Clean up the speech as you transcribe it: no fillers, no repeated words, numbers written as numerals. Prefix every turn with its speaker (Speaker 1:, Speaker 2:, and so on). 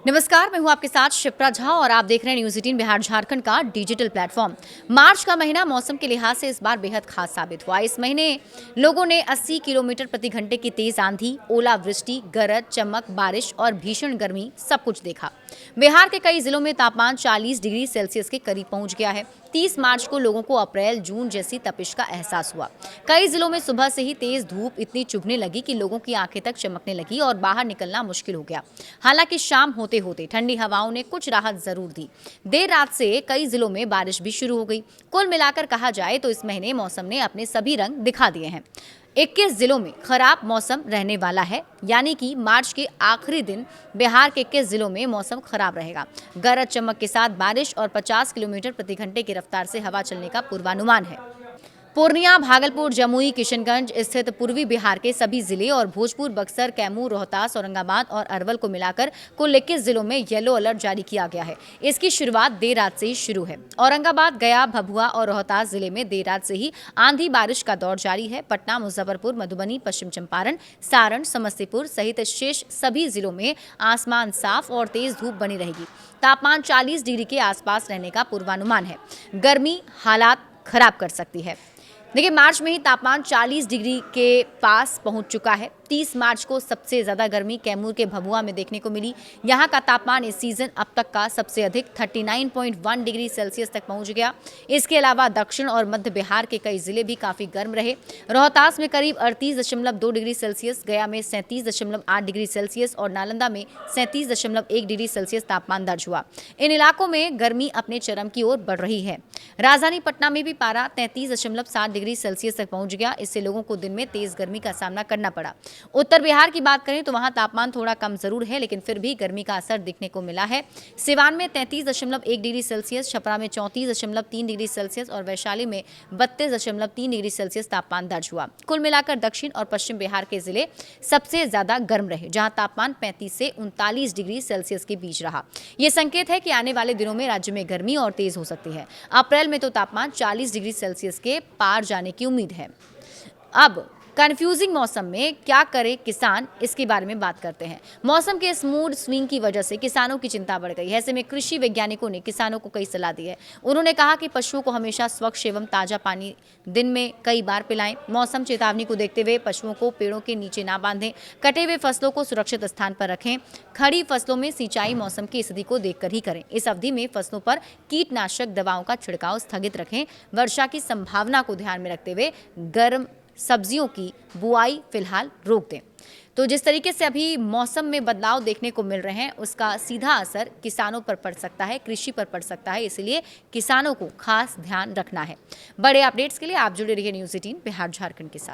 Speaker 1: नमस्कार, मैं हूं आपके साथ शिप्रा झा और आप देख रहे हैं न्यूज़ 18 बिहार झारखंड का डिजिटल प्लेटफॉर्म। मार्च का महीना मौसम के लिहाज से इस बार बेहद खास साबित हुआ। इस महीने लोगों ने 80 किलोमीटर प्रति घंटे की तेज आंधी, ओलावृष्टि, गरज, चमक, बारिश और भीषण गर्मी सब कुछ देखा। बिहार के कई जिलों में तापमान 40 डिग्री सेल्सियस के करीब पहुंच गया है। 30 मार्च को लोगों को अप्रैल जून जैसी तपिश का एहसास हुआ। कई जिलों में सुबह से ही तेज धूप इतनी चुभने लगी कि लोगों की आंखें तक चमकने लगी और बाहर निकलना मुश्किल हो गया। हालांकि शाम होते होते ठंडी हवाओं ने कुछ राहत जरूर दी। देर रात से कई जिलों में बारिश भी शुरू हो गई। कुल मिलाकर कहा जाए तो इस महीने मौसम ने अपने सभी रंग दिखा दिए हैं। 21 जिलों में खराब मौसम रहने वाला है, यानी कि मार्च के आखिरी दिन बिहार के 21 जिलों में मौसम खराब रहेगा। गरज चमक के साथ बारिश और 50 किलोमीटर प्रति घंटे की रफ्तार से हवा चलने का पूर्वानुमान है। पूर्णिया, भागलपुर, जमुई, किशनगंज स्थित पूर्वी बिहार के सभी जिले और भोजपुर, बक्सर, कैमूर, रोहतास, औरंगाबाद और अरवल को मिलाकर कुल 21 जिलों में येलो अलर्ट जारी किया गया है। इसकी शुरुआत देर रात से ही शुरू है। औरंगाबाद, गया, भभुआ और रोहतास जिले में देर रात से ही आंधी बारिश का दौर जारी है। पटना, मुजफ्फरपुर, मधुबनी, पश्चिम चंपारण, सारण, समस्तीपुर सहित शेष सभी जिलों में आसमान साफ और तेज धूप बनी रहेगी। तापमान 40 डिग्री के आसपास रहने का पूर्वानुमान है। गर्मी हालात खराब कर सकती है। देखिए, मार्च में ही तापमान 40 डिग्री के पास पहुंच चुका है। 30 मार्च को सबसे ज्यादा गर्मी कैमूर के भभुआ में देखने को मिली। यहां का तापमान इस सीजन अब तक का सबसे अधिक 39.1 डिग्री सेल्सियस तक पहुंच गया। इसके अलावा दक्षिण और मध्य बिहार के कई जिले भी काफी गर्म रहे। रोहतास में करीब 38.2 डिग्री सेल्सियस, गया में 37.8 डिग्री सेल्सियस और नालंदा में 37.1 डिग्री सेल्सियस तापमान दर्ज हुआ। इन इलाकों में गर्मी अपने चरम की ओर बढ़ रही है। राजधानी पटना में भी पारा 33.7 डिग्री सेल्सियस तक पहुंच गया। इससे लोगों को दिन में तेज गर्मी का सामना करना पड़ा। उत्तर बिहार की बात करें तो वहां तापमान थोड़ा कम जरूर है, लेकिन फिर भी गर्मी का असर दिखने को मिला है। सिवान में 33.1 डिग्री सेल्सियस, छपरा में 34.3 डिग्री सेल्सियस और वैशाली में 32.3 डिग्री सेल्सियस तापमान दर्ज हुआ। कुल मिलाकर दक्षिण और पश्चिम बिहार के जिले सबसे ज्यादा गर्म रहे, जहां तापमान 35 से 39 डिग्री सेल्सियस के बीच रहा। यह संकेत है कि आने वाले दिनों में राज्य में गर्मी और तेज हो सकती है। अप्रैल में तो तापमान 40 डिग्री सेल्सियस के पार जाने की उम्मीद है। अब कंफ्यूजिंग मौसम में क्या करे किसान, इसके बारे में बात करते हैं। मौसम के इस मूड स्विंग की वजह से किसानों की चिंता बढ़ गई है। ऐसे में कृषि वैज्ञानिकों ने किसानों को कई सलाह दी है। उन्होंने कहा कि पशुओं को हमेशा स्वच्छ एवं ताजा पानी दिन में कई बार पिलाएं। मौसम चेतावनी को देखते हुए पशुओं को पेड़ों के नीचे ना बांधें। कटे हुए फसलों को सुरक्षित स्थान पर रखें। खड़ी फसलों में सिंचाई मौसम की स्थिति को देखकर ही करें। इस अवधि में फसलों पर कीटनाशक दवाओं का छिड़काव स्थगित रखें। वर्षा की संभावना को ध्यान में रखते हुए गर्म सब्जियों की बुआई फिलहाल रोक दें। तो जिस तरीके से अभी मौसम में बदलाव देखने को मिल रहे हैं, उसका सीधा असर किसानों पर पड़ सकता है, कृषि पर पड़ सकता है। इसलिए किसानों को खास ध्यान रखना है। बड़े अपडेट्स के लिए आप जुड़े रहिए न्यूज़ 18 बिहार झारखंड के साथ।